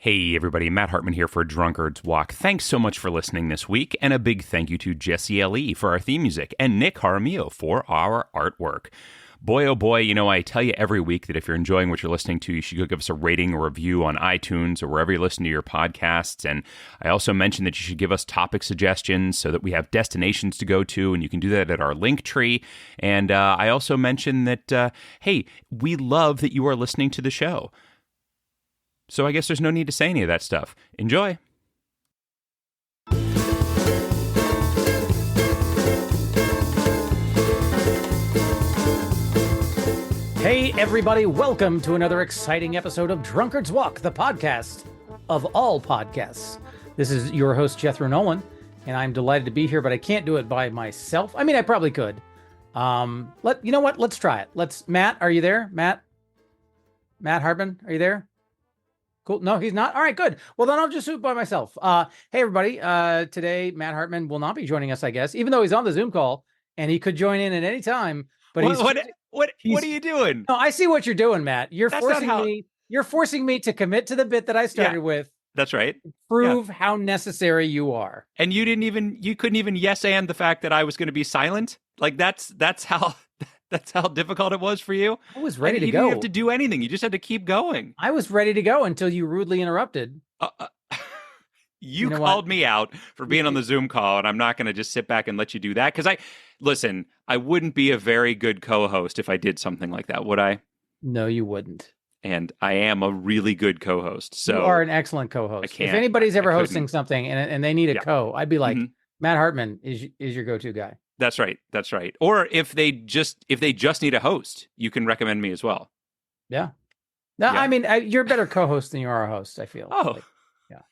Hey everybody, Matt Hartman here for Drunkard's Walk. Thanks so much for listening this week, and a big thank you to Jesse L.E. for our theme music and Nick Jaramillo for our artwork. Boy, oh boy, you know, I tell you every week that if you're enjoying what you're listening to, you should go give us a rating or review on iTunes or wherever you listen to your podcasts. And I also mentioned that you should give us topic suggestions so that we have destinations to go to, and you can do that at our link tree. And I also mentioned that, hey, we love that you are listening to the show. So I guess there's no need to say any of that stuff. Enjoy. Hey, everybody. Welcome to another exciting episode of Drunkard's Walk, the podcast of all podcasts. This is your host, Jethro Nolan, and I'm delighted to be here, but I can't do it by myself. I mean, I probably could. You know what? Let's try it. Matt, are you there? Matt Hartman, are you there? Cool. No, he's not. All right, good. Well, then I'll just do it by myself. Hey, everybody. Today, Matt Hartman will not be joining us, I guess, even though he's on the Zoom call and he could join in at any time. But what are you doing? No, I see what you're doing, Matt. You're forcing me to commit to the bit that I started with. That's right. Prove how necessary you are. And you couldn't even yes and the fact that I was going to be silent. Like that's how difficult it was for you. I was ready to go. You didn't have to do anything. You just had to keep going. I was ready to go until you rudely interrupted. You called me out for being on the Zoom call, and I'm not going to just sit back and let you do that. Because I wouldn't be a very good co-host if I did something like that, would I? No, you wouldn't. And I am a really good co-host. So you are an excellent co-host. If anybody's ever hosting something and they need a co, I'd be like, Matt Hartman is your go-to guy. That's right. That's right. Or if they just need a host, you can recommend me as well. Yeah. No, yeah. I mean, you're a better co-host than you are a host, I feel. Oh, yeah.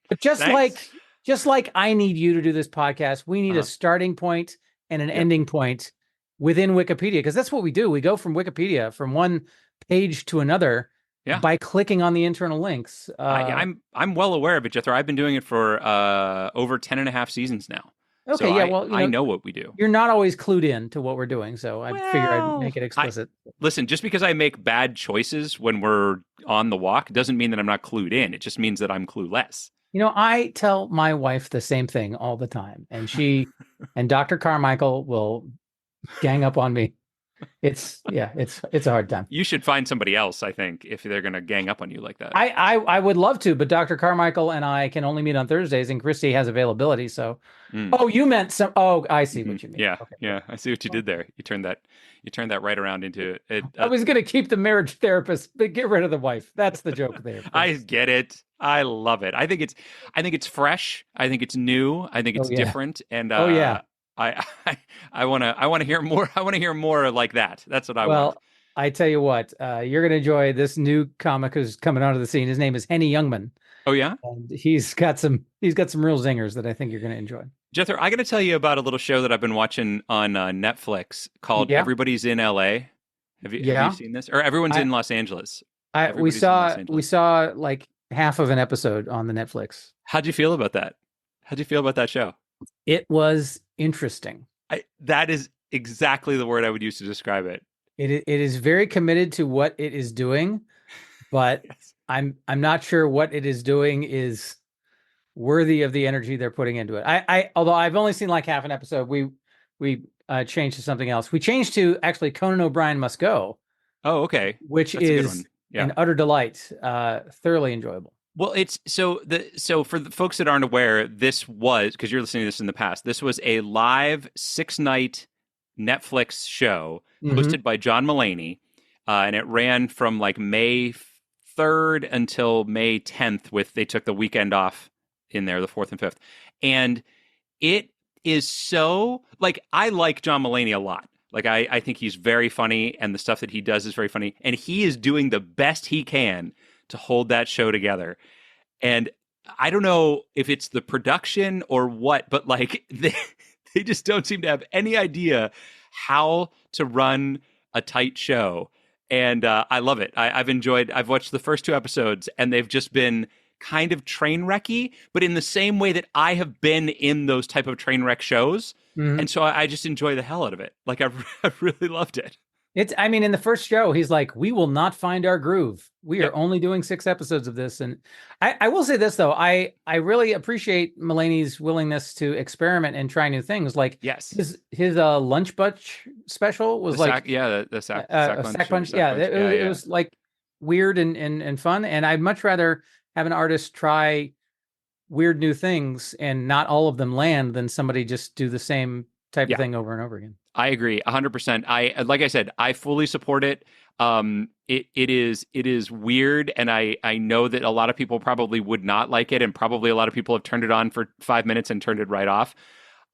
But just like I need you to do this podcast, we need a starting point and an ending point within Wikipedia, because that's what we do. We go from Wikipedia, from one page to another by clicking on the internal links. I'm well aware of it, Jethro. I've been doing it for over 10 and a half seasons now. Okay, so yeah, well, I know what we do. You're not always clued in to what we're doing, so I figured I'd make it explicit. Listen, just because I make bad choices when we're on the walk doesn't mean that I'm not clued in. It just means that I'm clueless. You know, I tell my wife the same thing all the time, and she and Dr. Carmichael will gang up on me. It's a hard time. You should find somebody else, I think, if they're going to gang up on you like that. I would love to, but Dr. Carmichael and I can only meet on Thursdays, and Christy has availability. So, you meant some. Oh, I see what you mean. Yeah, okay. Yeah, I see what you did there. You turned that right around into it. I was going to keep the marriage therapist, but get rid of the wife. That's the joke there. I get it. I love it. I think it's fresh. I think it's new. I think it's different. And I want to hear more. I want to hear more like that. That's what I want. Well, I tell you what, you're going to enjoy this new comic who's coming onto the scene. His name is Henny Youngman. Oh yeah, and he's got some real zingers that I think you're going to enjoy. Jethro, I got to tell you about a little show that I've been watching on Netflix called Everybody's in L.A. Have you seen this? Or Everyone's in Los Angeles? We saw like half of an episode on the Netflix. How'd you feel about that? How'd you feel about that show? It was interesting. That is exactly the word I would use to describe it. It is very committed to what it is doing, but yes. I'm not sure what it is doing is worthy of the energy they're putting into it. Although I've only seen like half an episode, we changed to something else. We changed to actually Conan O'Brien Must Go. Oh, okay. Which is an utter delight. Thoroughly enjoyable. Well, it's so for the folks that aren't aware, this was, because you're listening to this in the past, this was a live 6-night Netflix show hosted by John Mulaney, and it ran from like May 3rd until May 10th. They took the weekend off in there, the 4th and 5th, and it is so like I like John Mulaney a lot. Like I think he's very funny, and the stuff that he does is very funny, and he is doing the best he can to hold that show together. And I don't know if it's the production or what, but like they just don't seem to have any idea how to run a tight show. And I love it. I've watched the first 2 episodes, and they've just been kind of train wrecky, but in the same way that I have been in those type of train wreck shows. And so I just enjoy the hell out of it. Like I've really loved it. I mean, in the first show, he's like, we will not find our groove. We are Yep. only doing 6 episodes of this. And I will say this, though. I really appreciate Mulaney's willingness to experiment and try new things. Like Yes. his lunch bunch special was The like sack, yeah, the sack a lunch sack or punch. sack Yeah, punch. it Yeah, was, it yeah. was like weird and fun. And I'd much rather have an artist try weird new things and not all of them land than somebody just do the same type of Yeah. thing over and over again. I agree 100%. Like I said, I fully support it. It is weird, and I know that a lot of people probably would not like it, and probably a lot of people have turned it on for 5 minutes and turned it right off.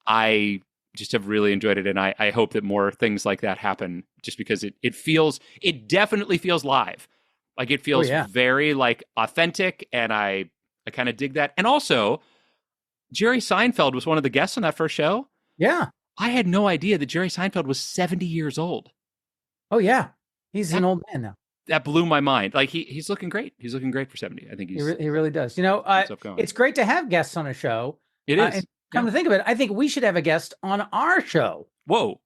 I just have really enjoyed it, and I hope that more things like that happen. Just because it definitely feels live, like it Oh feels yeah, very like authentic, and I kind of dig that. And also, Jerry Seinfeld was one of the guests on that first show. yeah. I had no idea that Jerry Seinfeld was 70 years old. Oh yeah. He's That an old man now. that blew my mind. Like he's looking great. He's looking great for 70. I think He really does. keeps up going. It's great to have guests on a show. It And is. come Yeah. to think of it, I think we should have a guest on our show. Whoa.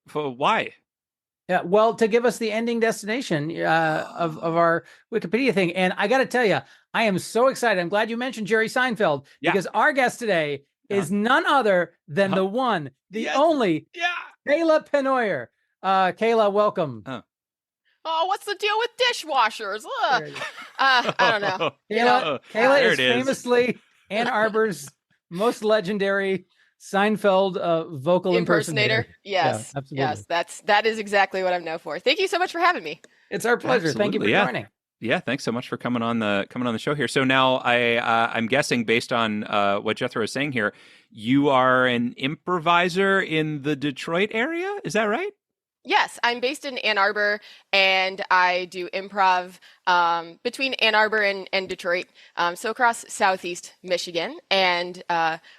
For why? Yeah, well, to give us the ending destination of our Wikipedia thing. And I got to tell you, I am so excited. I'm glad you mentioned Jerry Seinfeld Yeah. because our guest today is none other than the one, the Yes. only Yeah. Kayla Pennoyer. Kayla, welcome. Oh, what's the deal with dishwashers? I don't know. Kayla there is it is. famously Ann Arbor's most legendary Seinfeld vocal impersonator. Yes, Yeah, absolutely. yes, that is exactly what I'm known for. Thank you so much for having me. It's our pleasure. Thank you for Absolutely, yeah. joining. Yeah, thanks so much for coming on the show here. So now I'm guessing based on what Jethro is saying here, you are an improviser in the Detroit area. Is that right? Yes, I'm based in Ann Arbor, and I do improv between Ann Arbor and Detroit, so across Southeast Michigan. And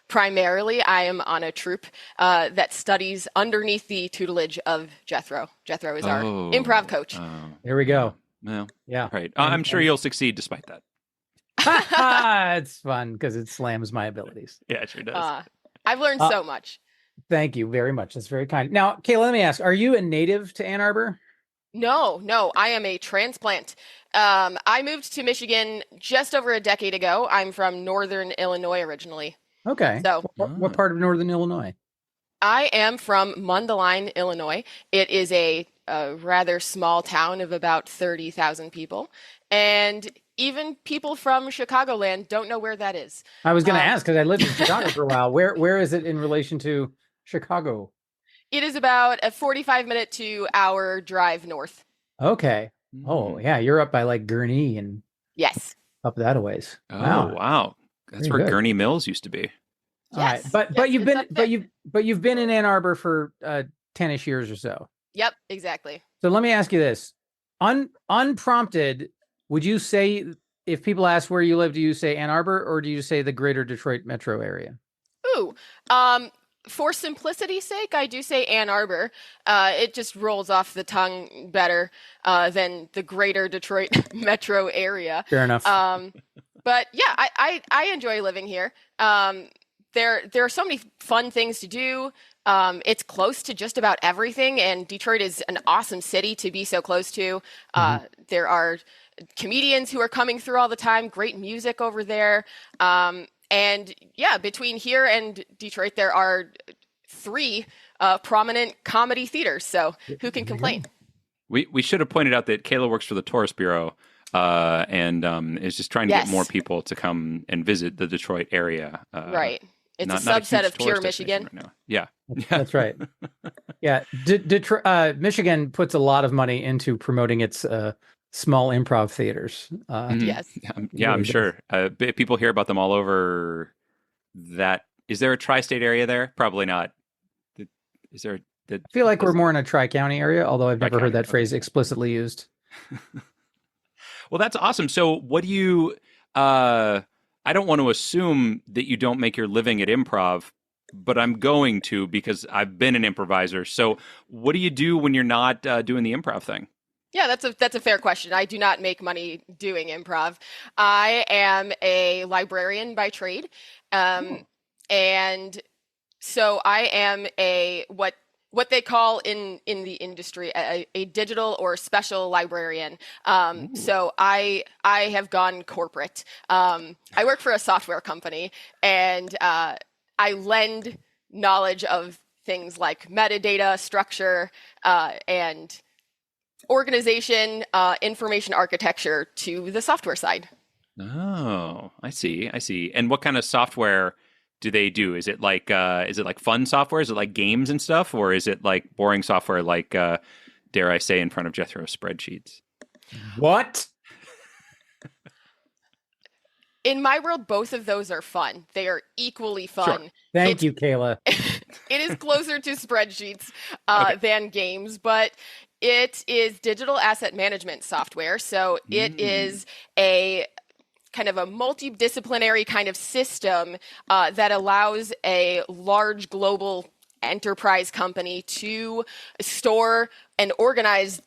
primarily, I am on a troupe that studies underneath the tutelage of Jethro. Jethro is our improv coach. There we go. Well, Yeah. right. I'm sure you'll succeed despite that. It's fun because it slams my abilities. Yeah, it sure does. I've learned so much. Thank you very much. That's very kind. Now, Kayla, let me ask, are you a native to Ann Arbor? No, I am a transplant. I moved to Michigan just over a decade ago. I'm from Northern Illinois originally. Okay. So what part of Northern Illinois? I am from Mundelein, Illinois. It is a rather small town of about 30,000 people. And even people from Chicagoland don't know where that is. I was going to ask because I lived in Chicago for a while. Where is it in relation to Chicago? It is about a 45-minute to hour drive north. Okay. Oh, yeah. You're up by like Gurnee and Yes. up that a ways. Oh, wow. That's Very where good. Gurney Mills used to be. All right. Yes. But Yes, you've it's been up there. you've been in Ann Arbor for 10ish years or so. Yep, exactly. So let me ask you this. Unprompted, would you say if people ask where you live, do you say Ann Arbor or do you say the greater Detroit metro area? Ooh. For simplicity's sake, I do say Ann Arbor. It just rolls off the tongue better than the greater Detroit metro area. Fair enough. But yeah, I enjoy living here. There are so many fun things to do. It's close to just about everything, and Detroit is an awesome city to be so close to. There are comedians who are coming through all the time, great music over there. And yeah, between here and Detroit, there are 3 prominent comedy theaters. So who can complain? We should have pointed out that Kayla works for the Tourist Bureau and is just trying to get more people to come and visit the Detroit area. Right. It's not a subset huge of pure tourist Michigan. destination right now. Yeah. That's right. Yeah. Detroit, Michigan puts a lot of money into promoting its small improv theaters. Yes. Yeah, I'm sure. People hear about them all over that. Is there a tri-state area there? Probably not. Is there? I feel like we're more in a tri-county area, although I've never heard that phrase explicitly used. Well, that's awesome. So what do you, I don't want to assume that you don't make your living at improv, but I'm going to because I've been an improviser. So what do you do when you're not doing the improv thing? Yeah, that's a fair question. I do not make money doing improv. I am a librarian by trade. And so I am what what they call in the industry a digital or special librarian. So I have gone corporate. I work for a software company, and I lend knowledge of things like metadata, structure, and organization, information architecture to the software side. Oh, I see. I see. And what kind of software do they do? Is it like fun software? Is it like games and stuff, or is it like boring software like dare I say in front of Jethro, spreadsheets? What? In my world, both of those are fun. They are equally fun. Sure. Thank you, Kayla. It is closer to spreadsheets Okay. than games, but it is digital asset management software. So it is a kind of a multidisciplinary kind of system that allows a large global enterprise company to store and organize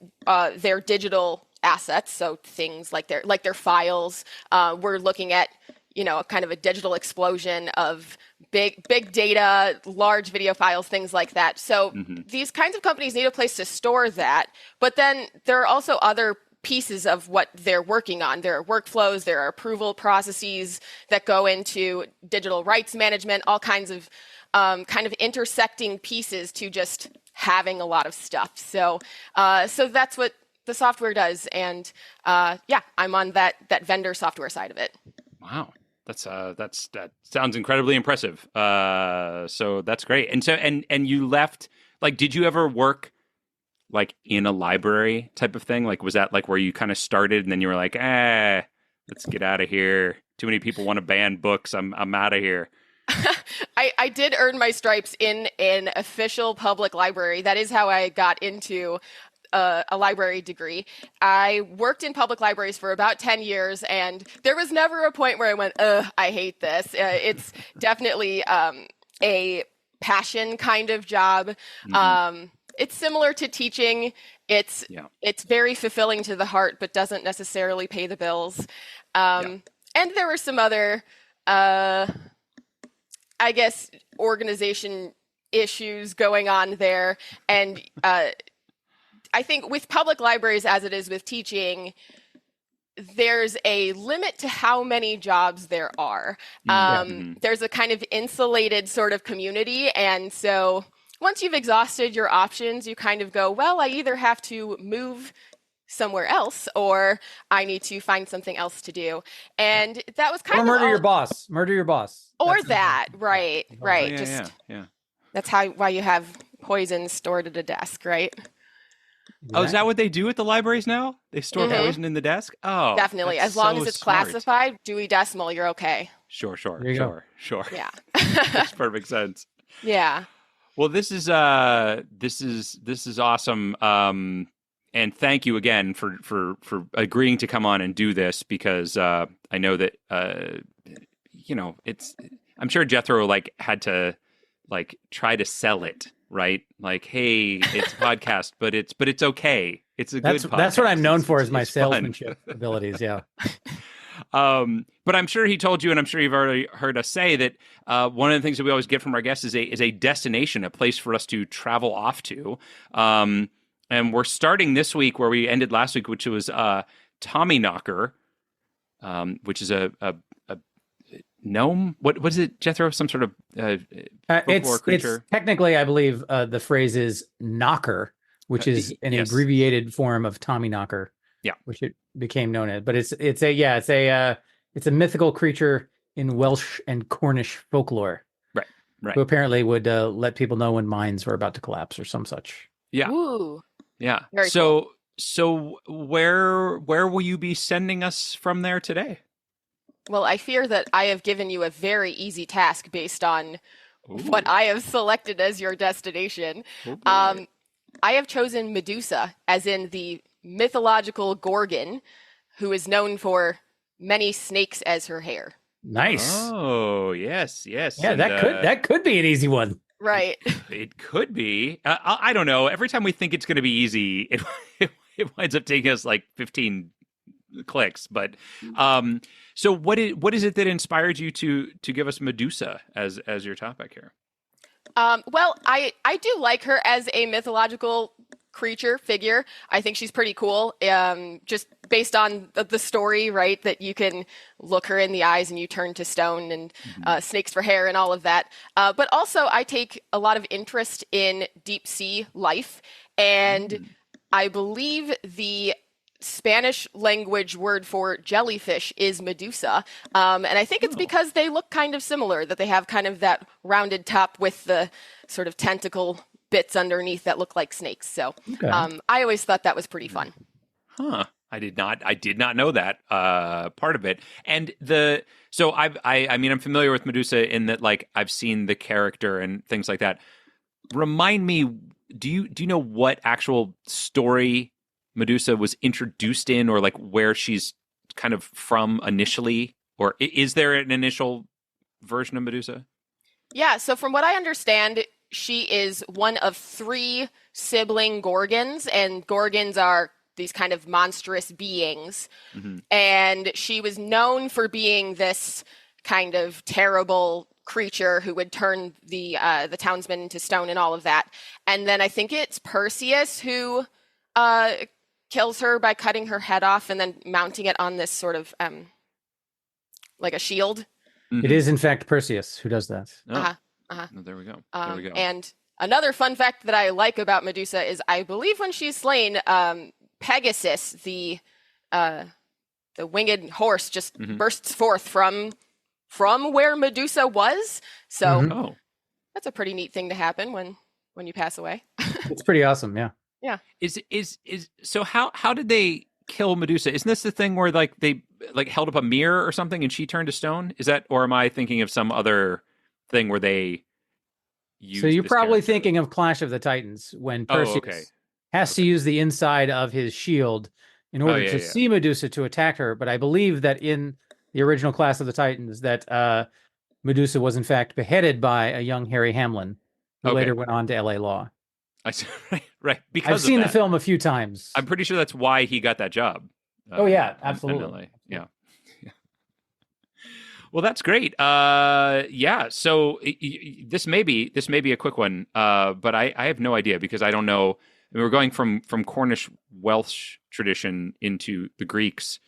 their digital assets. So things like their files. We're looking at kind of a digital explosion of big data, large video files, things like that. So these kinds of companies need a place to store that. But then there are also other pieces of what they're working on. There are workflows, there are approval processes that go into digital rights management, all kinds of kind of intersecting pieces to just having a lot of stuff. So that's what the software does. And I'm on that vendor software side of it. Wow. That sounds incredibly impressive. So that's great. And so and you left, like, did you ever work like in a library type of thing? Like, was that like where you kind of started and then you were like, let's get out of here. Too many people want to ban books. I'm out of here. I did earn my stripes in an official public library. That is how I got into a library degree. I worked in public libraries for about 10 years, and there was never a point where I went, I hate this. It's definitely a passion kind of job. It's similar to teaching. It's very fulfilling to the heart, but doesn't necessarily pay the bills. And there were some other, I guess, organization issues going on there. And I think with public libraries, as it is with teaching, there's a limit to how many jobs there are. There's a kind of insulated sort of community. And so once you've exhausted your options, you kind of go, well, I either have to move somewhere else or I need to find something else to do. And that was kind or of murder your boss. Murder your boss. Or that, right. Yeah. That's why you have poison stored at a desk, right? Oh, is that what they do at the libraries now? They store poison in the desk? Oh, definitely. As long as it's classified, Dewey Decimal, you're okay. Sure. Yeah. Makes perfect sense. Yeah. Well, this is awesome. And thank you again for agreeing to come on and do this, because I know that I'm sure Jethro had to try to sell it, right? Like, hey, it's a podcast, but it's okay. It's a good podcast. That's what I'm known for, is my it's salesmanship abilities. Yeah. But I'm sure he told you, and I'm sure you've already heard us say that one of the things that we always get from our guests is a destination, a place for us to travel off to. And we're starting this week where we ended last week, which was Tommyknocker, which is a gnome. What is it, Jethro? Some sort of folklore creature? It's technically, I believe, the phrase is knocker, which is an abbreviated form of Tommyknocker. Yeah, which it became known as. But it's a mythical creature in Welsh and Cornish folklore. Right. Who apparently would let people know when mines were about to collapse or some such. Yeah. Ooh. Yeah. Very so cool. So where will you be sending us from there today? Well, I fear that I have given you a very easy task based on what I have selected as your destination. I have chosen Medusa, as in the mythological Gorgon, who is known for many snakes as her hair. Nice. Oh, yes. Yeah, and, that could be an easy one. Right. It could be. I don't know. Every time we think it's going to be easy, it winds up taking us like 15 clicks. But so what is it that inspired you to give us Medusa as your topic here? Well, I do like her as a mythological creature figure. I think she's pretty cool. Just based on the story, right? That you can look her in the eyes and you turn to stone, and snakes for hair and all of that. But also, I take a lot of interest in deep sea life, and I believe the Spanish language word for jellyfish is Medusa. And I think it's because they look kind of similar, that they have kind of that rounded top with the sort of tentacle bits underneath that look like snakes. So I always thought that was pretty fun. Huh. I did not know that part of it. And I mean, I'm familiar with Medusa in that, like, I've seen the character and things like that. Remind me, do you know what actual story Medusa was introduced in, or like where she's kind of from initially, or is there an initial version of Medusa? Yeah, so from what I understand, she is one of 3 sibling Gorgons, and Gorgons are these kind of monstrous beings. And she was known for being this kind of terrible creature who would turn the townsmen into stone and all of that. And then I think it's Perseus who kills her by cutting her head off and then mounting it on this sort of like a shield. It is in fact Perseus who does that. Oh, there we go. And another fun fact that I like about Medusa is, I believe when she's slain, Pegasus, the winged horse, just bursts forth from where Medusa was. So that's a pretty neat thing to happen when you pass away. It's pretty awesome, yeah. Yeah. So how did they kill Medusa? Isn't this the thing where like they like held up a mirror or something and she turned to stone? Is that, or am I thinking of some other thing where they used? So you're probably character? thinking of Clash of the Titans, when Perseus has to use the inside of his shield in order to see Medusa to attack her. But I believe that in the original Clash of the Titans that Medusa was in fact beheaded by a young Harry Hamlin, who later went on to L.A. Law. I see, right. Because I've seen the film a few times. I'm pretty sure that's why he got that job. Absolutely. Yeah. Well, that's great. Yeah. So this may be a quick one, but I have no idea, because I don't know. I mean, we're going from Cornish Welsh tradition into the Greeks.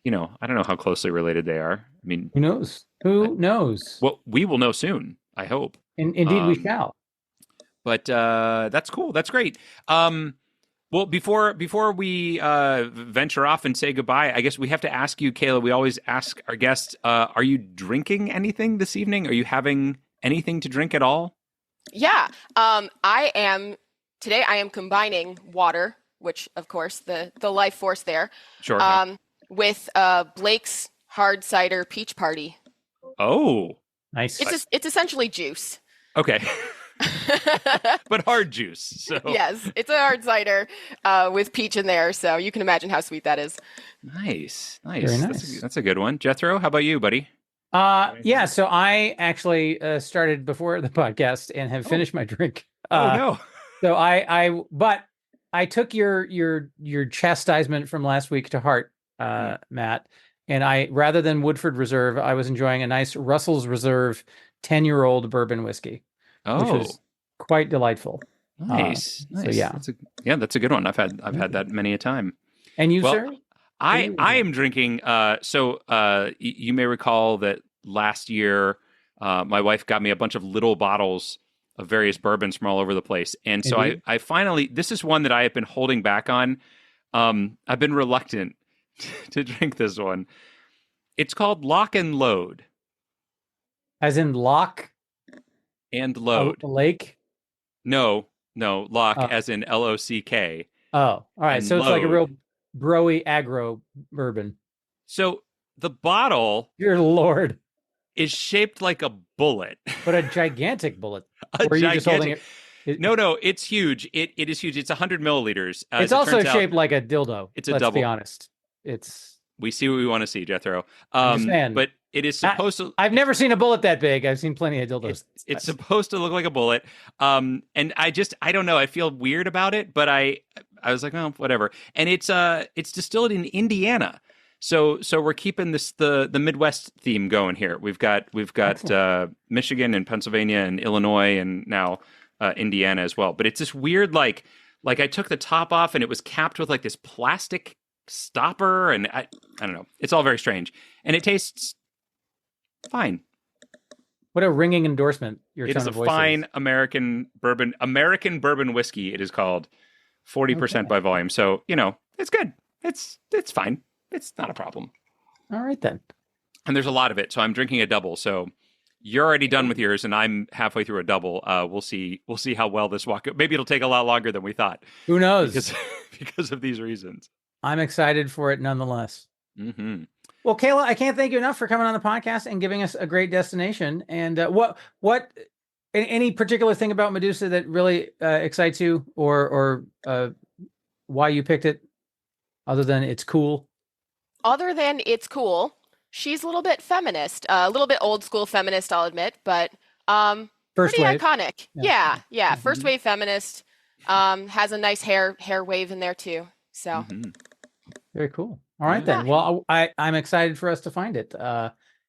You know, I don't know how closely related they are. I mean, who knows? Who knows? Well, we will know soon, I hope. Indeed, we shall. But that's cool. That's great. Well, before we venture off and say goodbye, I guess we have to ask you, Kayla. We always ask our guests: are you drinking anything this evening? Are you having anything to drink at all? Yeah, I am. Today, I am combining water, which, of course, the life force there. Sure. With Blake's hard cider peach party. Oh, nice. It's essentially juice. Okay. But hard juice. So yes, it's a hard cider with peach in there, so you can imagine how sweet that is. Nice. Very nice. That's a good one. Jethro, how about you, buddy? Yeah. So I actually started before the podcast and have finished my drink. No. So but I took your chastisement from last week to heart, Matt. And rather than Woodford Reserve, I was enjoying a nice Russell's Reserve 10-year-old bourbon whiskey. Which was quite delightful. Nice. So yeah, that's a good one. I've had that many a time. And you, sir? I am drinking. You may recall that last year, my wife got me a bunch of little bottles of various bourbons from all over the place, and so I finally, this is one that I have been holding back on. I've been reluctant to drink this one. It's called Lock and Load. As in lock and load. A lake? No, lock as in LOCK. Oh, all right. So it's like a real broy aggro bourbon. So the bottle, dear Lord, is shaped like a bullet. But a gigantic bullet. Or are you just holding it? No, it's huge. It is huge. It's 100 milliliters. It's also shaped like a dildo. It's a let's double. Be honest. We see what we want to see, Jethro. But it is supposed to. I've never seen a bullet that big. I've seen plenty of dildos. It's supposed to look like a bullet. And I don't know. I feel weird about it, but I was like, oh, whatever. And it's distilled in Indiana. So we're keeping the Midwest theme going here. We've got Michigan and Pennsylvania and Illinois and now Indiana as well. But it's this weird like I took the top off and it was capped with like this plastic stopper, and I don't know. It's all very strange, and it tastes fine. What a ringing endorsement your tone of voice is. It is a fine American bourbon whiskey. It is called 40% by volume. So it's good. It's fine. It's not a problem. All right then. And there's a lot of it, so I'm drinking a double. So you're already done with yours, and I'm halfway through a double. We'll see how well this walk. Maybe it'll take a lot longer than we thought. Who knows? Because of these reasons. I'm excited for it nonetheless. Mm-hmm. Well, Kayla, I can't thank you enough for coming on the podcast and giving us a great destination. And what any particular thing about Medusa that really excites you, or why you picked it, other than it's cool? Other than it's cool, she's a little bit feminist, a little bit old school feminist, I'll admit, but First pretty wave. iconic. Yeah. Mm-hmm. First wave feminist, has a nice hair wave in there too. So Mm-hmm. Very cool. All right then. Well, I'm excited for us to find it.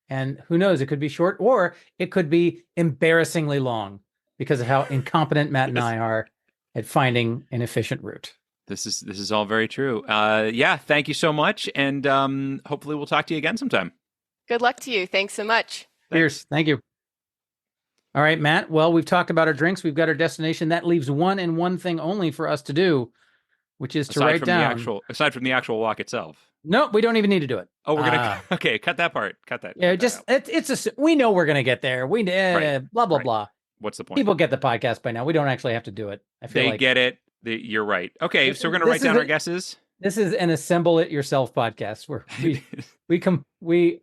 And who knows? It could be short, or it could be embarrassingly long because of how incompetent Matt and I are at finding an efficient route. This is all very true. Thank you so much, and hopefully we'll talk to you again sometime. Good luck to you. Thanks so much. Cheers. Thank you. All right, Matt. Well, we've talked about our drinks. We've got our destination. That leaves one thing only for us to do, which is to write down. Aside from the actual walk itself. Nope, we don't even need to do it. Oh, we're gonna okay. Cut that part. Cut that. Yeah, cut we know we're gonna get there. We blah blah blah. What's the point? People get the podcast by now. We don't actually have to do it. I feel they get it. You're right. Okay, so we're gonna write down our guesses. This is an assemble it yourself podcast where we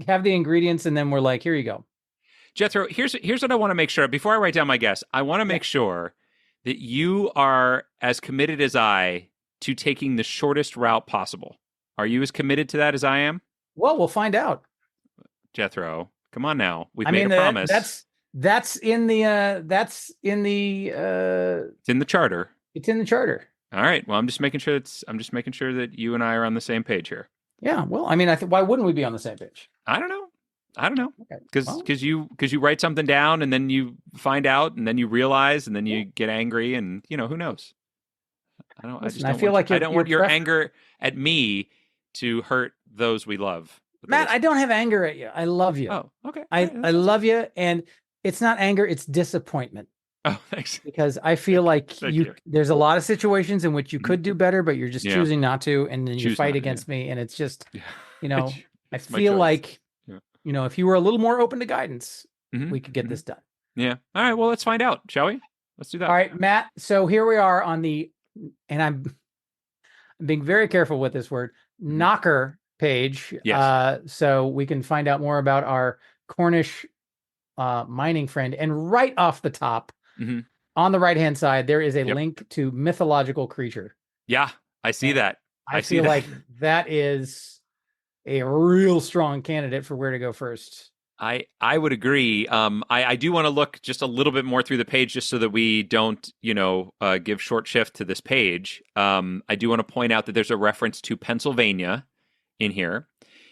have the ingredients and then we're like, here you go. Jethro, here's what I want to make sure. Before I write down my guess, I want to make sure that you are as committed as I to taking the shortest route possible. Are you as committed to that as I am? Well, we'll find out. Jethro, come on now. We've made a promise. That's in the It's in the charter. It's in the charter. All right. Well, I'm just making sure that you and I are on the same page here. Yeah. Well, I mean, why wouldn't we be on the same page? I don't know. Okay. Because you write something down and then you find out and then you realize and then you get angry and who knows. I don't want your anger at me to hurt those we love. Matt, I don't have anger at you. I love you. Oh, okay. I love you, and it's not anger, it's disappointment. Oh, thanks. Because I feel like there's a lot of situations in which you could do better, but you're just choosing not to, and then you fight against me, and it's just, I feel like, if you were a little more open to guidance, we could get this done. Yeah. All right. Well, let's find out, shall we? Let's do that. All right, Matt. So here we are on and I'm being very careful with this word, knocker page. Yes. So we can find out more about our Cornish mining friend. And right off the top, on the right-hand side, there is a link to mythological creature. Yeah, I see that. I feel like that is a real strong candidate for where to go first. I would agree. I do want to look just a little bit more through the page just so that we don't, give short shift to this page. I do want to point out that there's a reference to Pennsylvania in here.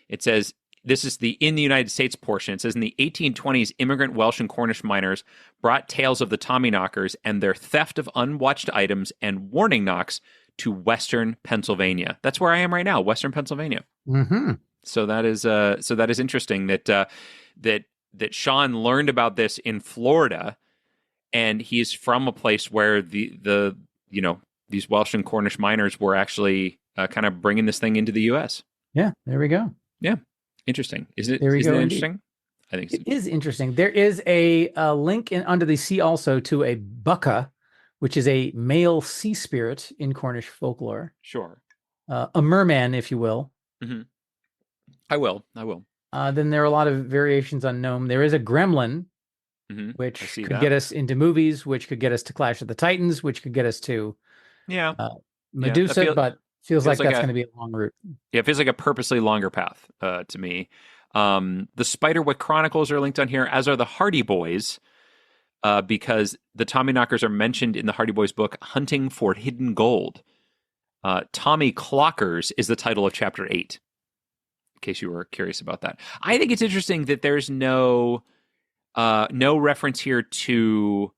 It says, this is in the United States portion. It says, in the 1820s, immigrant Welsh and Cornish miners brought tales of the Tommyknockers and their theft of unwatched items and warning knocks to Western Pennsylvania. That's where I am right now, Western Pennsylvania. Mm-hmm. So that is interesting that Sean learned about this in Florida, and he's from a place where the these Welsh and Cornish miners were actually kind of bringing this thing into the U.S. Yeah, there we go. Yeah, interesting. Isn't it interesting? I think it is interesting. There is a link under the sea also to a bucca, which is a male sea spirit in Cornish folklore. Sure. A merman, if you will. Mm-hmm. I will. Then there are a lot of variations on gnome. There is a gremlin, which could get us into movies, which could get us to Clash of the Titans, which could get us to Medusa, but feels like that's going to be a long route. Yeah, it feels like a purposely longer path to me. The Spiderwick Chronicles are linked on here, as are the Hardy Boys, because the Tommyknockers are mentioned in the Hardy Boys book, Hunting for Hidden Gold. Tommy Clockers is the title of chapter 8. case you were curious about that. I think it's interesting that there's no reference here to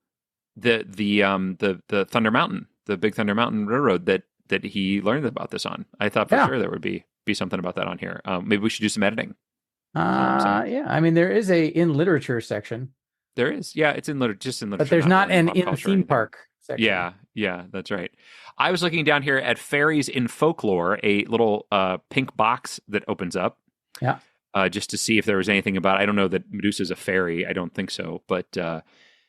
the Thunder Mountain, the Big Thunder Mountain Railroad that he learned about this on. I thought for sure there would be something about that on here. Maybe we should do some editing. Yeah. I mean, there is a in literature section. There is. Yeah, it's in literature. But there's not really an in theme park section. Yeah, that's right. I was looking down here at Fairies in Folklore, a little pink box that opens up. Yeah. Just to see if there was anything about, I don't know that Medusa's a fairy. I don't think so. But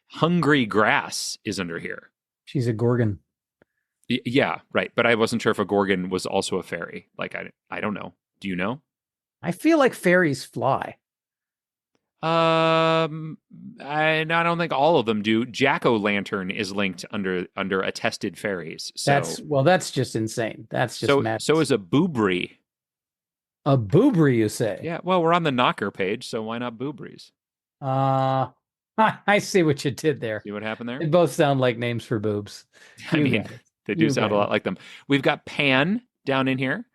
Hungry Grass is under here. She's a Gorgon. Yeah, right. But I wasn't sure if a Gorgon was also a fairy. Like, I don't know. Do you know? I feel like fairies fly. I don't think all of them do. Jack-o'-lantern is linked under attested fairies. So that's just insane. That's just madness. So is a boobry. A boobry, you say? Yeah. Well, we're on the knocker page, so why not boobries? I see what you did there. See what happened there? They both sound like names for boobs. I mean, they do sound a lot like them. We've got Pan down in here.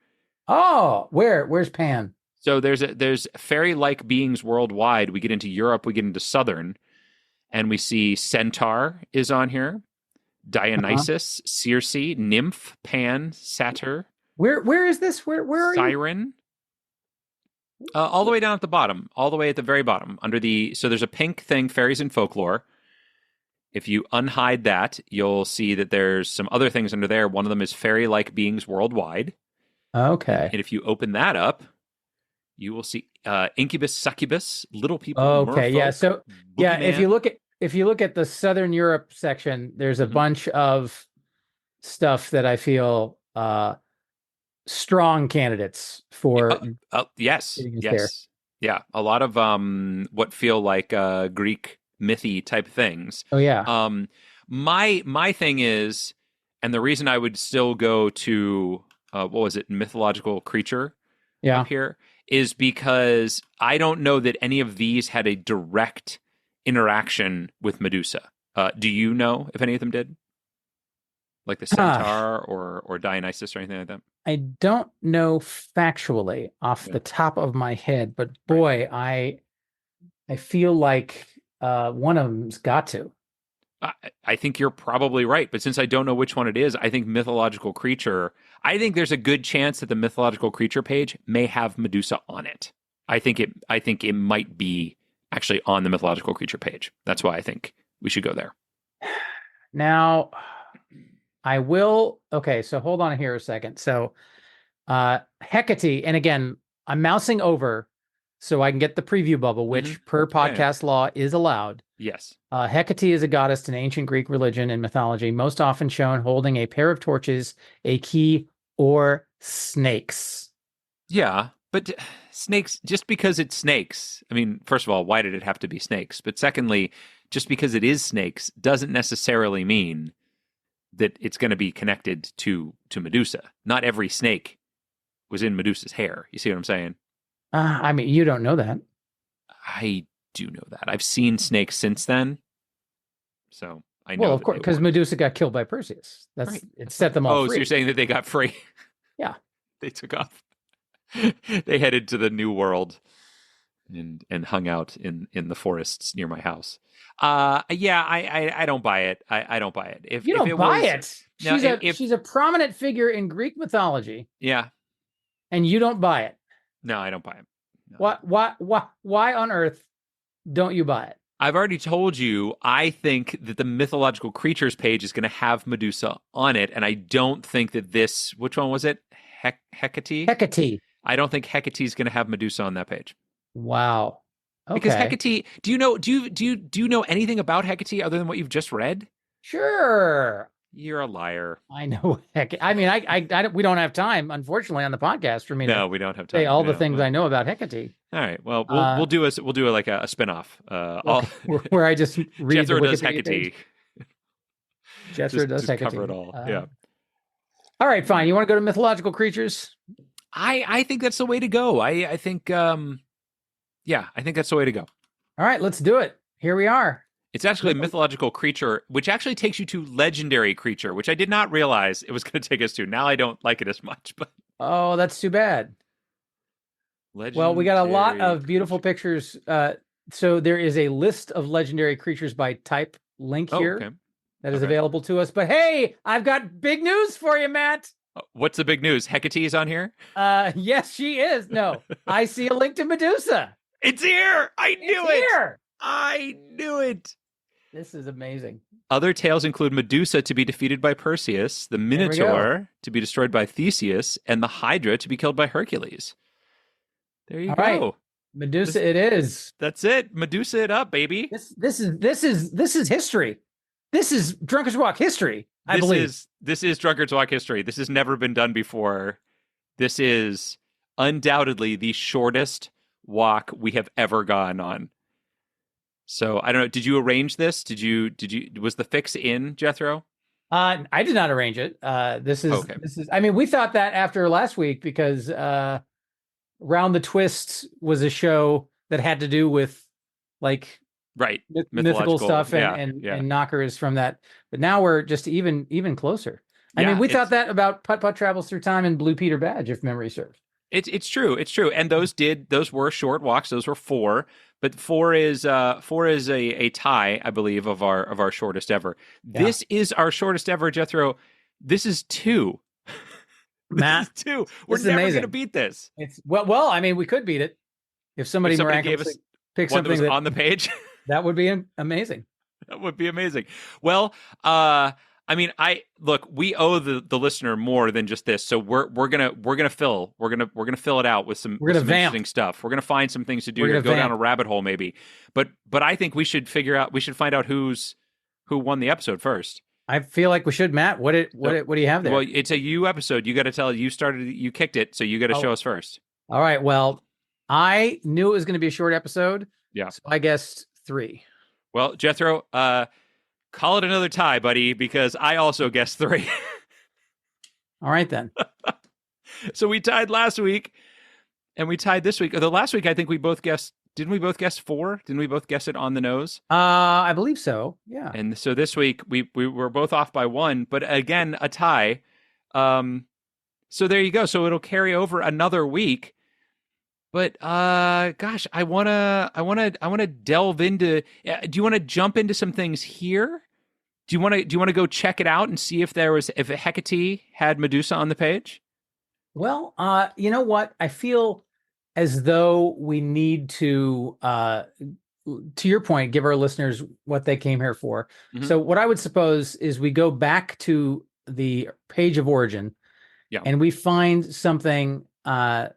Oh, where's Pan? So there's fairy-like beings worldwide. We get into Europe, we get into Southern, and we see Centaur is on here, Dionysus, Circe, Nymph, Pan, Satyr. Where is this? Where are you? Siren. All the way down at the bottom, all the way at the very bottom, so there's a pink thing, Fairies in Folklore. If you unhide that, you'll see that there's some other things under there. One of them is fairy-like beings worldwide. Okay. And if you open that up, you will see incubus, succubus, little people. Okay, merfolk, yeah. So boogeyman. if you look at the Southern Europe section, there's a bunch of stuff that I feel strong candidates for. Yes. There. Yeah, a lot of what feel like Greek mythy type things. Oh yeah. My thing is, and the reason I would still go to what was it, mythological creature up here, is because I don't know that any of these had a direct interaction with Medusa. Do you know if any of them did? Like the Centaur or Dionysus or anything like that? I don't know factually off the top of my head, but boy, I feel like one of them's got to. I think you're probably right, but since I don't know which one it is, I think mythological creature. I think there's a good chance that the mythological creature page may have Medusa on it. I think it might be actually on the mythological creature page. That's why I think we should go there. Now, I will. Okay, so hold on here a second. So, Hecate, and again, I'm mousing over so I can get the preview bubble, which per podcast law is allowed. Yes. Hecate is a goddess in ancient Greek religion and mythology, most often shown holding a pair of torches, a key, or snakes. Yeah, but snakes, just because it's snakes, I mean, first of all, why did it have to be snakes? But secondly, just because it is snakes doesn't necessarily mean that it's going to be connected to Medusa. Not every snake was in Medusa's hair. You see what I'm saying? I mean, you don't know that. I do know that. I've seen snakes since then. So I know. Well, of course, because Medusa got killed by Perseus. That's right. It set them all free. So you're saying that they got free? Yeah. They took off. They headed to the new world and hung out in the forests near my house. Yeah, I don't buy it. I don't buy it. If you don't buy it, no, she's a prominent figure in Greek mythology. Yeah. And you don't buy it. No, I don't buy it. No. Why on earth don't you buy it? I've already told you, I think that the mythological creatures page is going to have Medusa on it, and I don't think that this, which one was it? Hecate? Hecate. I don't think Hecate is going to have Medusa on that page. Wow. Okay. Because Hecate, do you know anything about Hecate other than what you've just read? Sure. You're a liar. I know. I mean, I we don't have time, unfortunately, on the podcast for me. No, we don't have time. Say all the things I know about Hecate. All right. Well, we'll do like a spinoff. Where I just read Jethro the does Wikipedia Hecate. Jethro does Hecate. Cover it all. Yeah. All right, fine. You want to go to mythological creatures? I think that's the way to go. I think I think that's the way to go. All right, let's do it. Here we are. It's actually a mythological creature, which actually takes you to legendary creature, which I did not realize it was going to take us to. Now I don't like it as much, but oh, that's too bad. Well, we got a lot Legendary of beautiful creature. pictures. So there is a list of legendary creatures by type link Oh, here okay. that is Okay. available to us. But hey, I've got big news for you, Matt. What's the big news? Hecate is on here? Yes, she is. No, I see a link to Medusa. It's here! I It's knew it! here. I knew it! This is amazing. Other tales include Medusa to be defeated by Perseus, the There we go. Minotaur to be destroyed by Theseus, and the Hydra to be killed by Hercules. There you All go. right. Medusa, it is. That's it. Medusa it up, baby. This is history. This is Drunkard's Walk history, I believe. This is Drunkard's Walk history. This has never been done before. This is undoubtedly the shortest walk we have ever gone on. So I don't know. Did you arrange this? Was the fix in, Jethro? I did not arrange it. This is Okay. I mean, we thought that after last week because Round the Twist was a show that had to do with like Right. mythical stuff yeah, and knockers from that. But now we're just even closer. I Yeah, mean, we thought that about Putt Putt Travels Through Time and Blue Peter Badge, if memory serves. It's true. It's true. And those were short walks. Those were 4, but 4 is a tie, I believe, of our shortest ever. Yeah. This is our shortest ever, Jethro. This is 2. Matt, this is 2. We're this is never amazing. going to beat this. It's well, I mean, we could beat it if somebody Gave miraculously us picked one that something was on the page. that would be amazing. That would be amazing. Well, I mean, we owe the listener more than just this. So we're gonna fill it out with some interesting stuff. We're gonna find some things to do to go down a rabbit hole maybe. But I think we should find out who won the episode first. I feel like we should, Matt. What do you have there? Well, it's a you episode. You got to tell. You kicked it, so you got to show us first. All right. Well, I knew it was going to be a short episode. Yeah. So I guessed 3. Well, Jethro, call it another tie, buddy, because I also guessed 3. All right then. So we tied last week, and we tied this week. The last week, I think we both guessed. Didn't we both guess 4? Didn't we both guess it on the nose? I believe so. Yeah. And so this week we were both off by 1, but again a tie. So there you go. So it'll carry over another week. But gosh, I wanna delve into. Do you want to jump into some things here? Do you want to go check it out and see if Hecate had Medusa on the page? Well, you know what? I feel as though we need to your point, give our listeners what they came here for. Mm-hmm. So what I would suppose is we go back to the page of origin, and we find something, a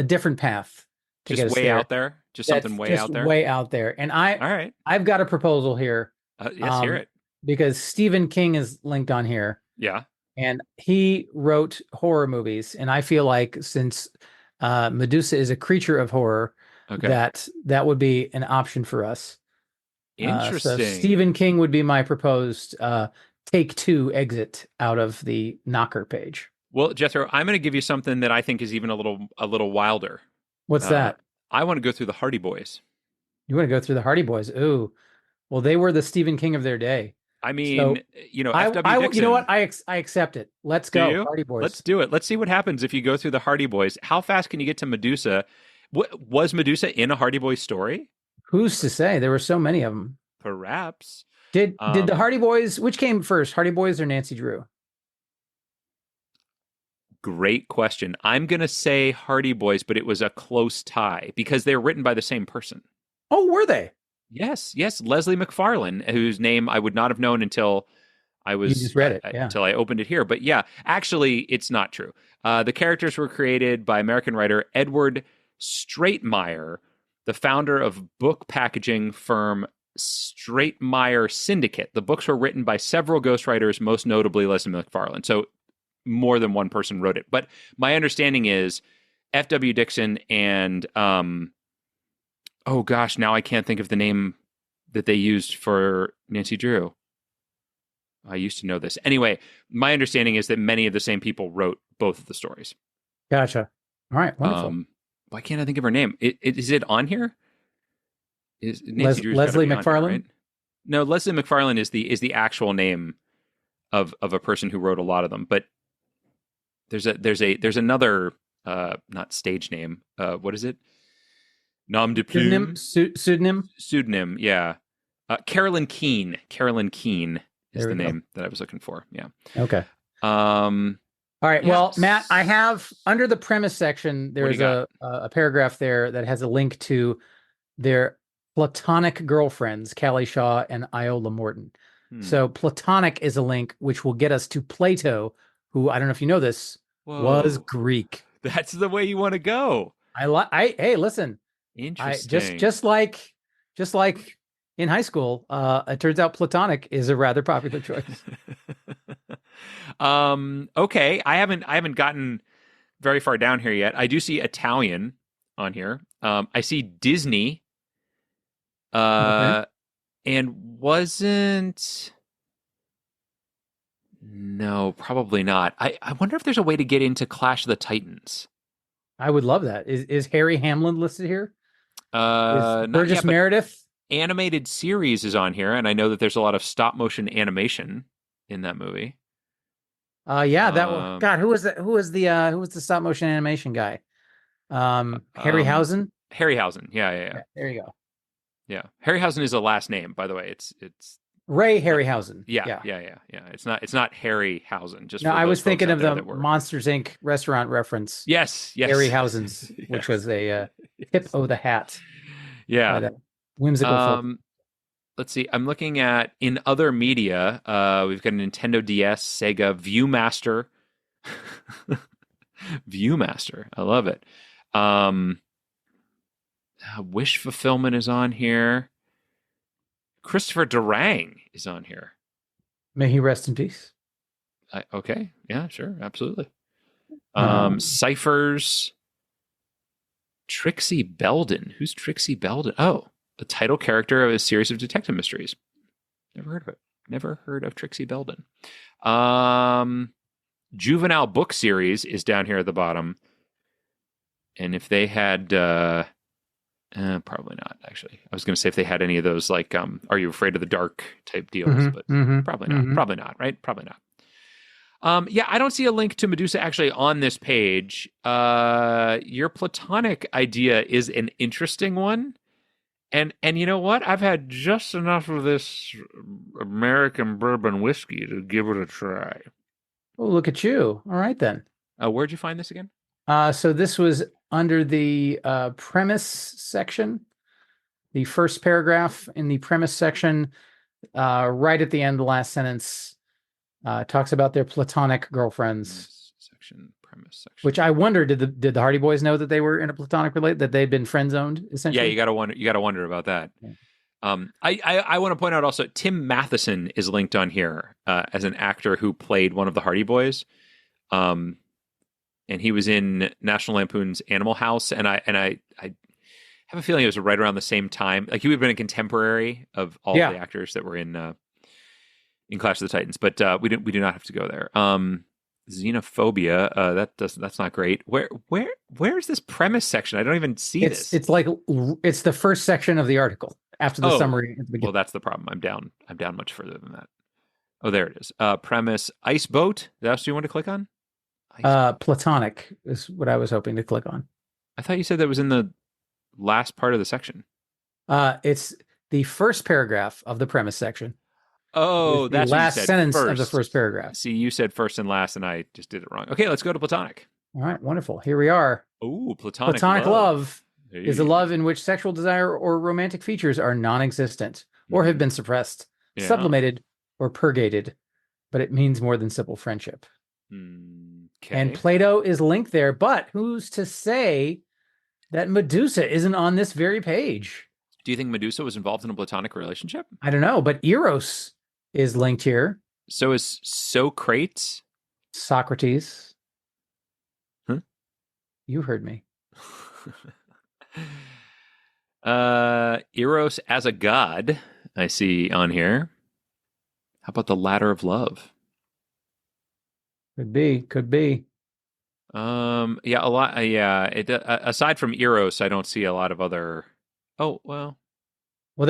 different path to just get us way there. Out there, just something way out there, way out there. And I've got a proposal here. Let's hear it, because Stephen King is linked on here. Yeah, and he wrote horror movies, and I feel like since Medusa is a creature of horror, that would be an option for us. Interesting. So Stephen King would be my proposed take 2 exit out of the knocker page. Well, Jethro, I'm going to give you something that I think is even a little wilder. What's that? I want to go through the Hardy Boys. You want to go through the Hardy Boys? Ooh, well, they were the Stephen King of their day. I mean, so, F.W. Dixon. You know what? I accept it. Let's go, Hardy Boys. Let's do it. Let's see what happens if you go through the Hardy Boys. How fast can you get to Medusa? Was Medusa in a Hardy Boys story? Who's to say? There were so many of them. Perhaps. Did the Hardy Boys? Which came first, Hardy Boys or Nancy Drew? Great question. I'm gonna say Hardy Boys, but it was a close tie because they're written by the same person. Oh, were they? Yes, Leslie MacFarlane, whose name I would not have known until you just read it, until I opened it here. But yeah, actually, it's not true. The characters were created by American writer Edward Stratemeyer, the founder of book packaging firm Stratemeyer Syndicate. The books were written by several ghostwriters, most notably Leslie MacFarlane. So more than one person wrote it. But my understanding is F.W. Dixon and oh gosh, now I can't think of the name that they used for Nancy Drew. I used to know this. Anyway, my understanding is that many of the same people wrote both of the stories. Gotcha. All right, wonderful. Why can't I think of her name? Is it on here? Is Nancy Drew's Leslie MacFarlane? Here, right? No, Leslie MacFarlane is the actual name of a person who wrote a lot of them. But there's another not stage name. What is it? Nom de Pseudonym, plume. pseudonym. Pseudonym. Yeah. Carolyn Keene. Carolyn Keene is There the we go. name that I was looking for. Yeah. Okay. Um. All right. Yeah. Well, Matt, I have under the premise section, there's a paragraph there that has a link to their platonic girlfriends, Callie Shaw and Iola Morton. So platonic is a link which will get us to Plato, who, I don't know if you know this, was Greek. That's the way you want to go. Hey, listen. Interesting. Just like in high school, it turns out platonic is a rather popular choice. Okay. I haven't gotten very far down here yet. I do see Italian on here. I see Disney. Okay. And wasn't. No, probably not. I wonder if there's a way to get into Clash of the Titans. I would love that. Is Harry Hamlin listed here? Is Not Burgess yet, but Meredith? animated series is on here, and I know that there's a lot of stop motion animation in that movie. Yeah, God, who was the stop motion animation guy? Harryhausen? Harryhausen. Yeah. There you go. Yeah. Harryhausen is a last name, by the way. It's Ray Harryhausen. Yeah. It's not Harryhausen. Just no, for I those was folks thinking out of there the that were. Monsters Inc. restaurant reference. Yes. Harryhausen's, Yes. which was a tip o' the hat. Yeah. That whimsical folk. Let's see. I'm looking at in other media. We've got a Nintendo DS, Sega, ViewMaster. ViewMaster. I love it. Wish Fulfillment is on here. Christopher Durang is on here. May he rest in peace. Okay. Yeah, sure. Absolutely. Ciphers. Trixie Belden. Who's Trixie Belden? Oh, the title character of a series of detective mysteries. Never heard of it. Never heard of Trixie Belden. Juvenile book series is down here at the bottom. And if they had, probably not, actually. I was going to say if they had any of those, like, Are You Afraid of the Dark type deals, but probably not. Probably not, right? Probably not. Yeah, I don't see a link to Medusa actually on this page. Your platonic idea is an interesting one. And you know what? I've had just enough of this American bourbon whiskey to give it a try. Oh, look at you. All right, then. Where'd you find this again? So this was under the premise section. The first paragraph in the premise section, right at the end, the last sentence, talks about their platonic girlfriends. Premise section. Which I wonder, did the Hardy Boys know that they were in a platonic relate, that they'd been friend zoned essentially? Yeah, you gotta wonder about that. Yeah. I want to point out also Tim Matheson is linked on here as an actor who played one of the Hardy Boys, and he was in National Lampoon's Animal House, and I have a feeling it was right around the same time. Like he would have been a contemporary of all the actors that were in Clash of the Titans, but we do not have to go there. Xenophobia, that's not great. Where's this premise section? I don't even see this. It's like it's the first section of the article after the summary at the beginning. Well, that's the problem. I'm down much further than that. Oh, there it is. Premise: ice boat. That's what you want to click on? Platonic is what I was hoping to click on. I thought you said that was in the last part of the section. It's the first paragraph of the premise section. Oh, that's the last sentence of the first paragraph. See, you said first and last, and I just did it wrong. Okay, let's go to platonic. All right, wonderful. Here we are. Oh, platonic love is a love in which sexual desire or romantic features are non-existent or have been suppressed, sublimated, or purgated, but it means more than simple friendship. Okay. And Plato is linked there, but who's to say that Medusa isn't on this very page? Do you think Medusa was involved in a platonic relationship? I don't know, but Eros is linked here. So is Socrates? Socrates. Huh? You heard me. Eros as a god, I see on here. How about the ladder of love? Could be. Yeah, a lot. Aside from Eros, I don't see a lot of other. Oh well. Well,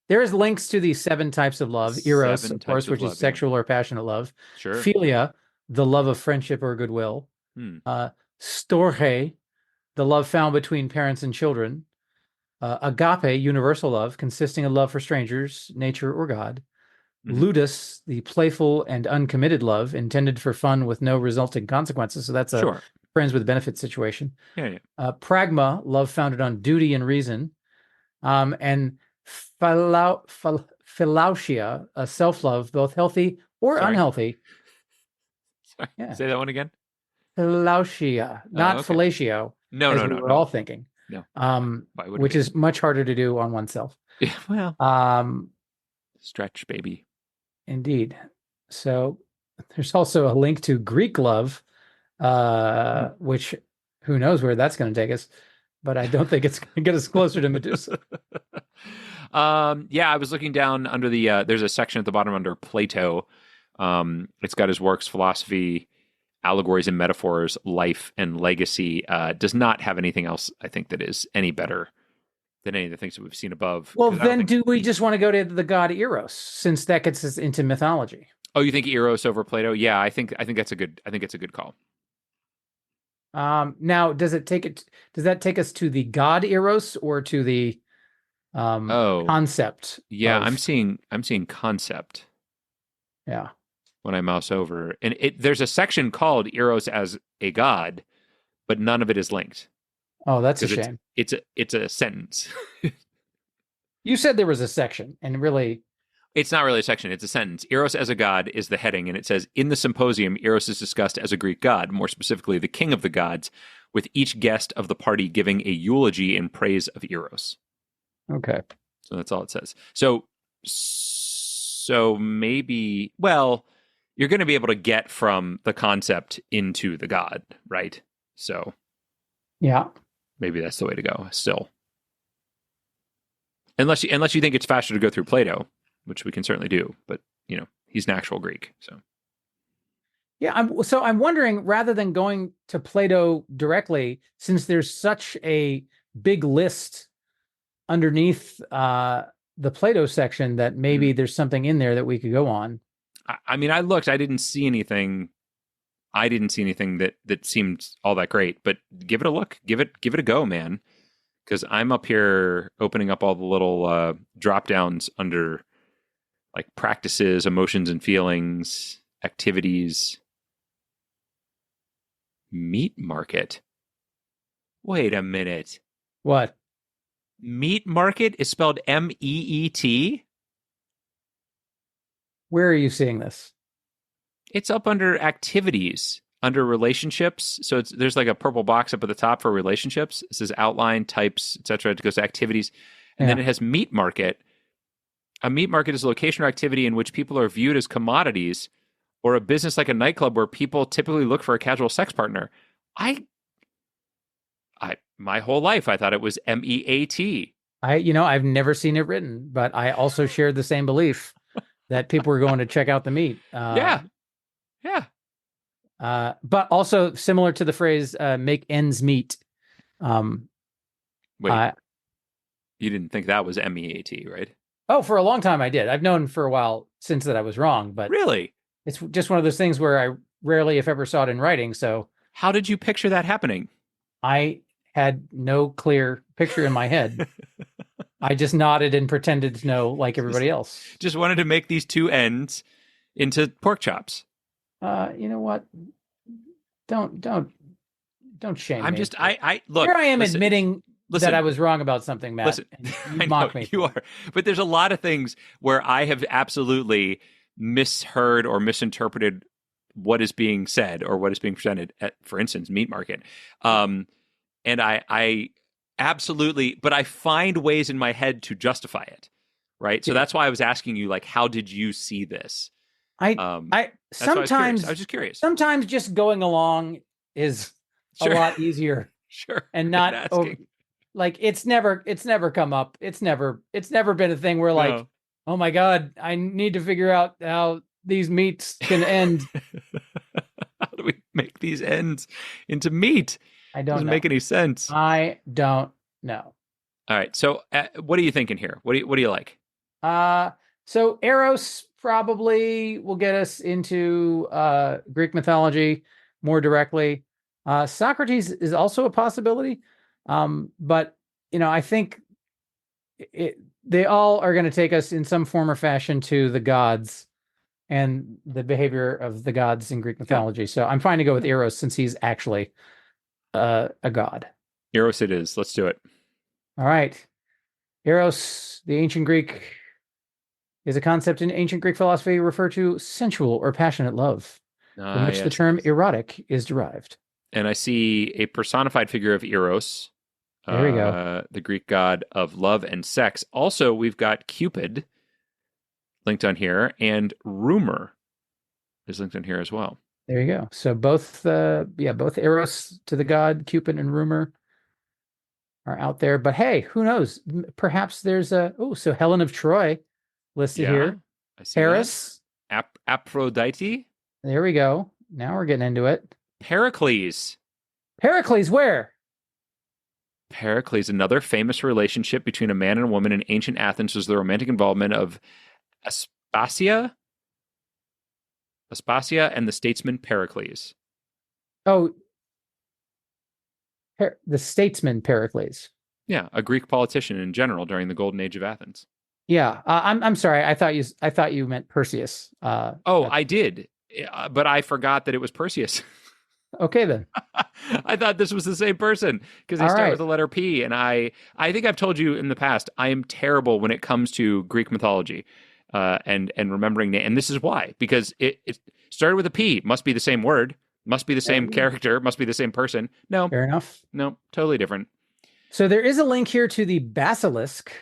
there is links to the 7 types of love. Eros, of course, which is sexual or passionate love. Sure. Philia, the love of friendship or goodwill. Storge, the love found between parents and children. Agape, universal love, consisting of love for strangers, nature, or God. Mhm. Ludus, the playful and uncommitted love intended for fun with no resulting consequences. So that's a Sure. friends with benefits situation. Yeah, yeah. Pragma, love founded on duty and reason. And philautia, a self-love, both healthy or Sorry. unhealthy. Sorry. Yeah. Say that one again. Philautia, not Okay. fellatio, No, as no, we no, were no, all thinking, no. Why would it which be? is much harder to do on oneself. Yeah, well, Um, stretch, baby. Indeed. So there's also a link to Greek love, Hmm. which who knows where that's going to take us, but I don't think it's going to get us closer to Medusa. Yeah, I was looking down under the there's a section at the bottom under Plato. It's got his works, philosophy, allegories and metaphors, life and legacy. Does not have anything else, I think, that is any better than any of the things that we've seen above. Well, 'Cause I don't then think do we just want to go to the god Eros, since that gets us into mythology? Oh, you think Eros over Plato? Yeah, I think that's a good call. Now, does that take us to the god Eros or to the Oh, concept yeah, I'm of, seeing concept yeah. when I mouse over. And there's a section called Eros as a god, but none of it is linked Oh, that's a because shame. it's a sentence. You said there was a section, and really, It's not really a section, it's a sentence. Eros as a god is the heading, and it says in the symposium, Eros is discussed as a Greek god, more specifically the king of the gods, with each guest of the party giving a eulogy in praise of Eros. okay. So that's all it says. So maybe, well, you're going to be able to get from the concept into the god, right? So Yeah. maybe that's the way to go. Still, unless you think it's faster to go through Plato, which we can certainly do, but he's an actual Greek, so. Yeah, I'm wondering, rather than going to Plato directly, since there's such a big list underneath the Plato section, that maybe Mhm. there's something in there that we could go on. I mean, I looked, I didn't see anything. I didn't see anything that seemed all that great, but give it a look. Give it a go, man. Because I'm up here opening up all the little drop downs under like practices, emotions and feelings, activities, meat market. Wait a minute. What? Meat market is spelled MEET. Where are you seeing this? It's up under activities, under relationships. So there's like a purple box up at the top for relationships. It says outline, types, etc. It goes to activities. And then Yeah. it has meat market. A meat market is a location or activity in which people are viewed as commodities, or a business like a nightclub where people typically look for a casual sex partner. I my whole life I thought it was MEAT. I've never seen it written, but I also shared the same belief that people were going to check out the meat. Yeah. Yeah. But also similar to the phrase "make ends meet." Um, Wait, uh, you didn't think that was MEAT, right? oh, for a long time I did. I've known for a while since that I was wrong, but Really? it's just one of those things where I rarely, if ever, saw it in writing. So How did you picture that happening? I had no clear picture in my head. I just nodded and pretended to know like everybody else. Just wanted to make these two ends into pork chops. You know what? Don't shame I'm me. just I look. Here I am listen, admitting listen, that I was wrong about something, Matt. listen. And I you know mock me. you are, but there's a lot of things where I have absolutely misheard or misinterpreted what is being said or what is being presented at, for instance, meat market. And I absolutely, but I find ways in my head to justify it. Right. So Yeah. that's why I was asking you, like, how did you see this? I That's why sometimes I was just curious. sometimes just going along is Sure. a lot easier Sure. and Been not asking. like it's never come up. It's never been a thing where like, No. oh my God, I need to figure out how these meats can end. How do we make these ends into meat? I don't Doesn't know. make any sense. I don't know. All right. So, what are you thinking here? What do you like? So Eros probably will get us into Greek mythology more directly. Socrates is also a possibility, but I think they all are going to take us in some form or fashion to the gods and the behavior of the gods in Greek mythology. Yeah. So I'm fine to go with Eros since he's actually a god. Eros it is. Let's do it. All right. Eros, the ancient Greek, is a concept in ancient Greek philosophy referred to sensual or passionate love, from which the term erotic is derived. And I see a personified figure of Eros. There we go. The Greek god of love and sex. Also, we've got Cupid linked on here, and Rumor is linked on here as well. There you go. So both Eros to the god, Cupid and Rumor are out there. But hey, who knows? Perhaps there's so Helen of Troy listed here. I see Paris. Aphrodite. There we go. Now we're getting into it. Pericles. Pericles, where? Pericles, another famous relationship between a man and a woman in ancient Athens, was the romantic involvement of Aspasia and the statesman Pericles. Oh, the statesman Pericles. Yeah, a Greek politician in general during the golden age of Athens. Yeah, I'm sorry. I thought you meant Perseus. I did, but I forgot that it was Perseus. Okay, then. I thought this was the same person because they start with the letter P. And I think I've told you in the past, I am terrible when it comes to Greek mythology and remembering names. And this is why, because it started with a P. Must be the same word. Must be the same character. Must be the same person. No. Fair enough. No, totally different. So there is a link here to the basilisk.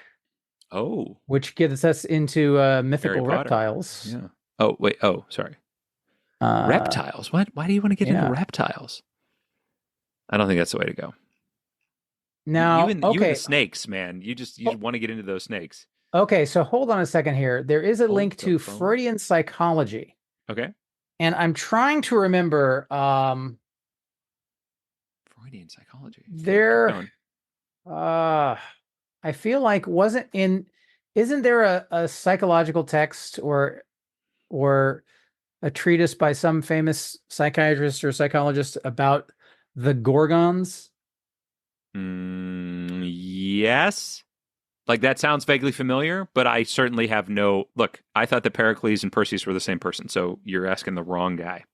Oh. Which gets us into mythical reptiles. Yeah. Oh, wait. Oh, sorry. Reptiles? What? Why do you want to get into reptiles? I don't think that's the way to go. Now, you and the snakes, man. You just want to get into those snakes. Okay, so hold on a second here. There is a link to Freudian psychology. Okay. And I'm trying to remember Freudian psychology. There I feel like isn't there a psychological text or a treatise by some famous psychiatrist or psychologist about the Gorgons? Yes. Like that sounds vaguely familiar, but I certainly have no... Look, I thought that Pericles and Perseus were the same person, so you're asking the wrong guy.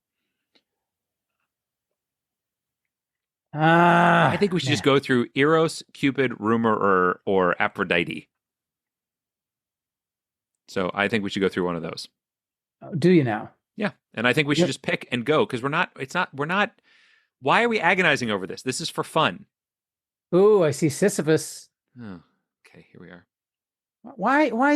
I think we should just go through Eros, Cupid, Rumor, or Aphrodite. So I think we should go through one of those. Do you now? Yeah. And I think we should just pick and go because we're not, why are we agonizing over this? This is for fun. Ooh, I see Sisyphus. Oh, okay, here we are. Why are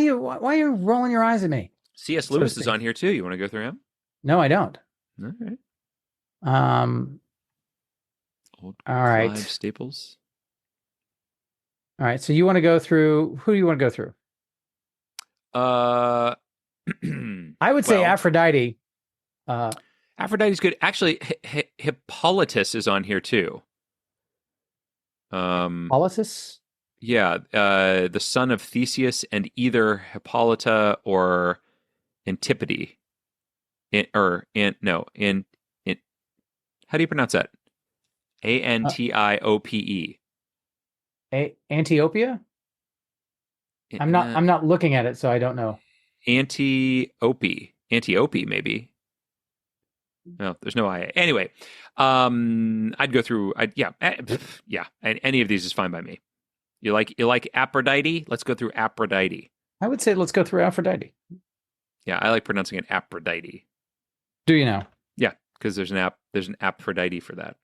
you rolling your eyes at me? C.S. Lewis is on here too. You want to go through him? No, I don't. All right. All right. Clive Staples. All right. So you want to go through, who do you want to go through? I would say Aphrodite. Aphrodite's good. Actually, Hippolytus is on here too. Hippolytus? Yeah, the son of Theseus and either Hippolyta or Antipode. How do you pronounce that? Antiope. Antiope? I'm not looking at it, so I don't know. Antiope, maybe. No, there's no IA. Anyway, I'd go through. Any of these is fine by me. You like Aphrodite? Let's go through Aphrodite. I would say let's go through Aphrodite. Yeah, I like pronouncing it Aphrodite. Do you know? Yeah, because there's an Aphrodite for that.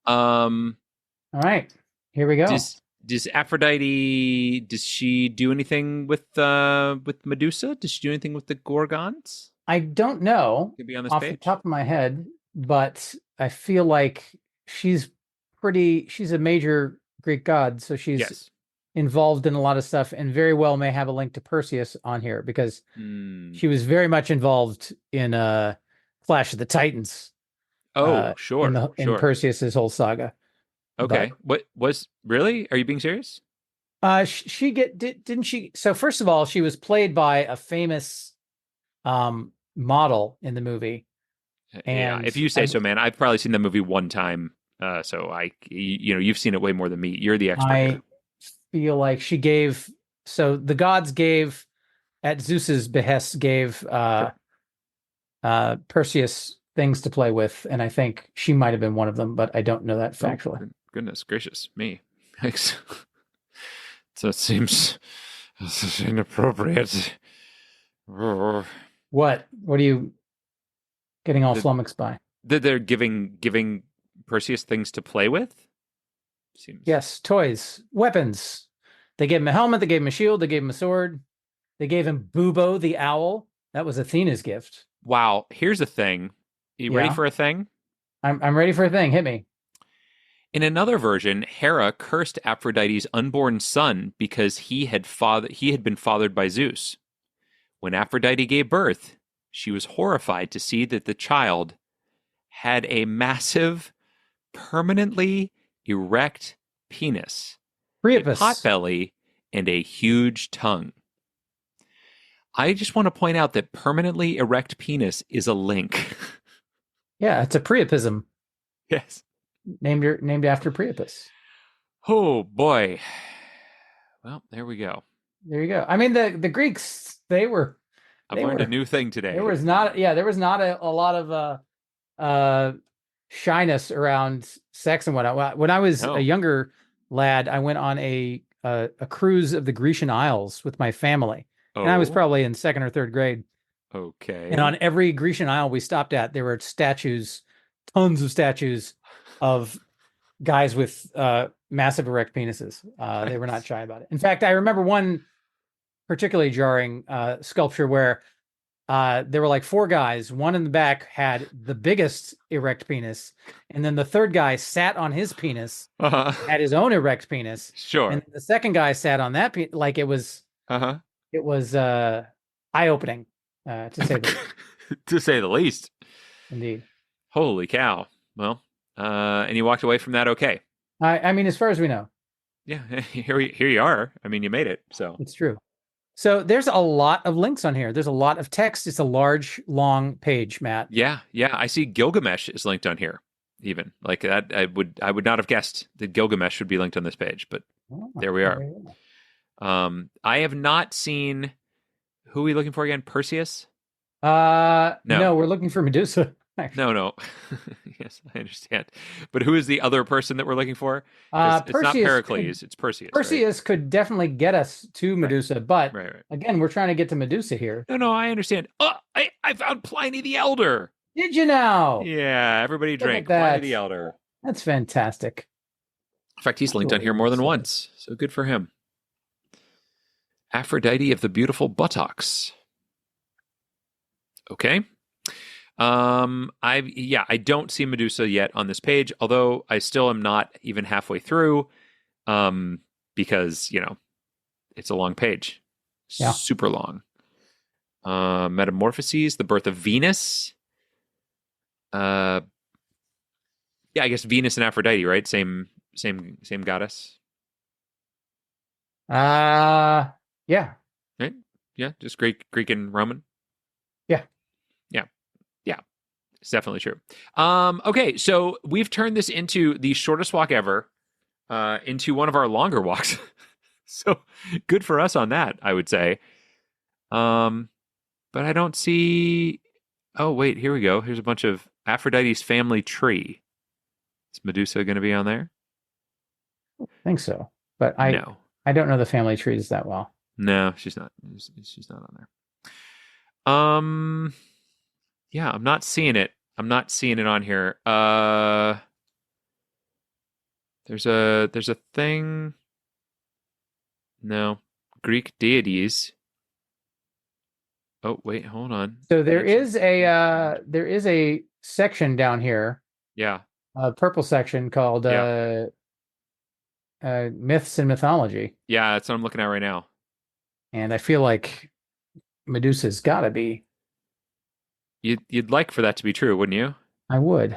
All right, here we go. Does Aphrodite? Does she do anything with Medusa? Does she do anything with the Gorgons? I don't know Could be on this off page. the top of my head, but I feel like she's a major Greek god, so she's involved in a lot of stuff, and very well may have a link to Perseus on here because she was very much involved in Clash of the Titans. Sure. In Perseus's whole saga. Okay. What was really? Are you being serious? Didn't she? So first of all, she was played by a famous model in the movie. And if you say so, man, I've probably seen the movie one time So you've seen it way more than me. You're the expert I here. feel like she gave. So the gods gave, at Zeus's behest, gave Sure. Perseus things to play with, and I think she might have been one of them, but I don't know that Oh, factually. goodness gracious me. Thanks. So it seems inappropriate. What? What are you getting all That flummoxed by? they're giving Perseus things to play with? Seems. Yes, toys, weapons. They gave him a helmet, they gave him a shield, they gave him a sword, they gave him Bubo the owl. That was Athena's gift. Wow, here's a thing. You ready Yeah. for a thing? I'm ready for a thing. Hit me. In another version, Hera cursed Aphrodite's unborn son because he had been fathered by Zeus. When Aphrodite gave birth, she was horrified to see that the child had a massive, permanently erect penis, a Priapus. potbelly, and a huge tongue. I just want to point out that permanently erect penis is a link. Yeah, it's a Priapism Yes. named after Priapus. Oh boy. Well, there we go. There you go. I mean, the Greeks, I've learned a new thing today. There was not a lot of shyness around sex and whatnot. When I was No. a younger lad, I went on a cruise of the Grecian Isles with my family, and I was Oh, probably in second or third grade. okay. And on every Grecian Isle we stopped at, there were statues, tons of statues of guys with massive erect penises. They were not shy about it. In fact, I remember one particularly jarring sculpture where there were like four guys. One in the back had the biggest erect penis, and then the third guy sat on his penis, had his own erect penis. Sure. And the second guy sat on that like it was eye-opening, to say the least. To say the least. Indeed. Holy cow. Well, and you walked away from that okay. I mean, as far as we know. Yeah, here you are. I mean, you made it. So It's true. So there's a lot of links on here. There's a lot of text. It's a large, long page, Matt. yeah. I see Gilgamesh is linked on here. Even like that, I would not have guessed that Gilgamesh would be linked on this page, but there we are. I have not seen. Who are we looking for again? Perseus? No, we're looking for Medusa. No. Yes, I understand. But who is the other person that we're looking for? It's not Pericles, it's Perseus. Perseus could definitely get us to Medusa, but right. Again, we're trying to get to Medusa here. No, I understand. Oh, I found Pliny the Elder. Did you now? Yeah, everybody drank Pliny the Elder. That's fantastic. In fact, he's linked on here more than once, so good for him. Aphrodite of the beautiful buttocks. Okay. I don't see Medusa yet on this page, although I still am not even halfway through, because it's a long page, super long. Metamorphoses, the birth of Venus. I guess Venus and Aphrodite, right? Same goddess. Yeah. Right? Yeah, just Greek and Roman. Yeah. It's definitely true. Okay, so we've turned this into the shortest walk ever, into one of our longer walks. So good for us on that, I would say. But I don't see. Oh, wait, here we go. Here's a bunch of Aphrodite's family tree. Is Medusa going to be on there? I think so, but I don't know the family trees that well. No, she's not. She's not on there. Yeah, I'm not seeing it. I'm not seeing it on here. There's a thing. No, Greek deities. Oh wait, hold on. So there is a section down here. Yeah. A purple section called myths and mythology. Yeah, that's what I'm looking at right now. And I feel like Medusa's got to be. You'd like for that to be true, wouldn't you? I would.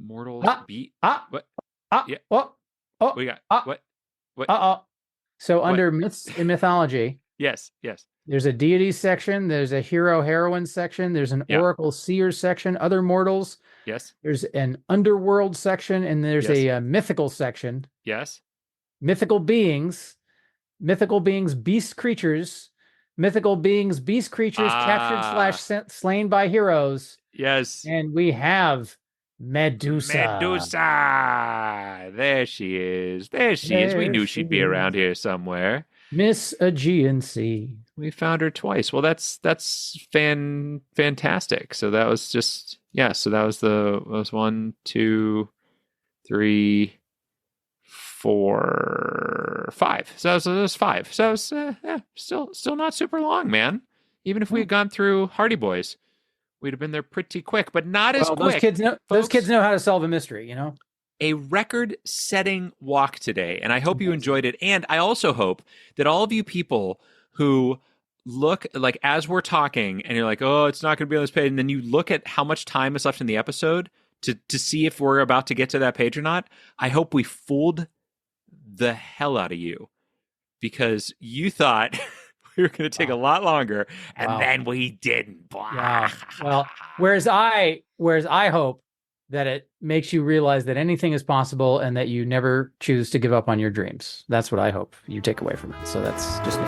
Mortals beat. What? Yeah. What do you got? What? So under myths and mythology. Yes. There's a deity section. There's a hero heroine section. There's an Yeah. oracle seer section. Other mortals. Yes. There's an underworld section, and there's Yes. a mythical section. Yes. Mythical beings, beast creatures, captured / slain by heroes. Yes. And we have Medusa. Medusa. There she is. There she is. We There knew she she'd be around is. here somewhere. Miss Aegean Sea. We found her twice. Well, that's fantastic. So that was just So that was 1, 2, 3, 4, 5. So that was 5. So it was still not super long, man. Even if we had gone through Hardy Boys, we'd have been there pretty quick, but not as quick. Those kids know how to solve a mystery, you know? A record-setting walk today, and I hope you enjoyed it. And I also hope that all of you people who look like as we're talking and you're like, oh, it's not going to be on this page, and then you look at how much time is left in the episode to see if we're about to get to that page or not. I hope we fooled the hell out of you because you thought we were going to take a lot longer, and then we didn't. Wow. Well, whereas I hope that it makes you realize that anything is possible and that you never choose to give up on your dreams. That's what I hope you take away from it. So that's just me.